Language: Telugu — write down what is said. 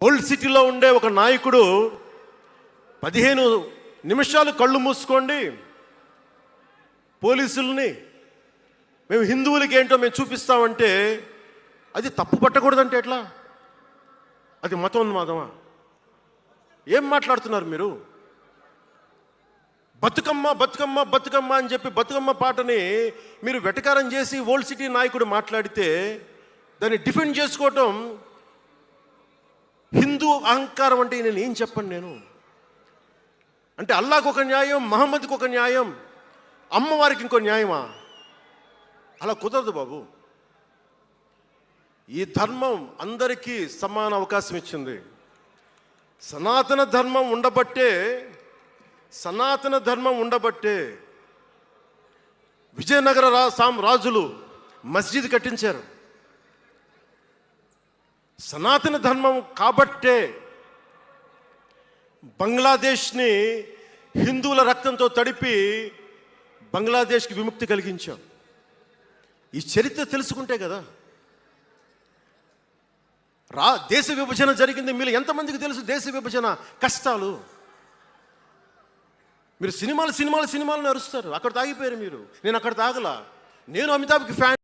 ఓల్డ్ సిటీలో ఉండే ఒక నాయకుడు 15 నిమిషాలు కళ్ళు మూసుకోండి, పోలీసుల్ని మేము హిందువులకి ఏంటో మేము చూపిస్తామంటే అది తప్పు పట్టకూడదంటే ఎట్లా? అది మతోన్మాదమా? ఏం మాట్లాడుతున్నారు మీరు? బతుకమ్మ బతుకమ్మ బతుకమ్మ అని చెప్పి బతుకమ్మ పాటని మీరు వెటకారం చేసి ఓల్డ్ సిటీ నాయకుడు మాట్లాడితే దాన్ని డిఫెండ్ చేసుకోవటం హిందూ అహంకారం అంటే నేను ఏం చెప్పను? నేను అంటే అల్లాహకు ఒక న్యాయం, మహమ్మద్కి ఒక న్యాయం, అమ్మవారికి ఇంకో న్యాయమా? అలా కుదరదు బాబు. ఈ ధర్మం అందరికీ సమాన అవకాశం ఇచ్చింది. సనాతన ధర్మం ఉండబట్టే విజయనగర రాజులు మస్జిద్ కట్టించారు. సనాతన ధర్మం కాబట్టే బంగ్లాదేశ్ని హిందువుల రక్తంతో తడిపి బంగ్లాదేశ్కి విముక్తి కలిగించాం. ఈ చరిత్ర తెలుసుకుంటే కదా. దేశ విభజన జరిగింది. మీరు ఎంతమందికి తెలుసు దేశ విభజన కష్టాలు? మీరు సినిమాలు అరుస్తారు. అక్కడ తాగిపోయారు మీరు. నేను అక్కడ తాగలా. నేను అమితాబ్కి ఫ్యాన్.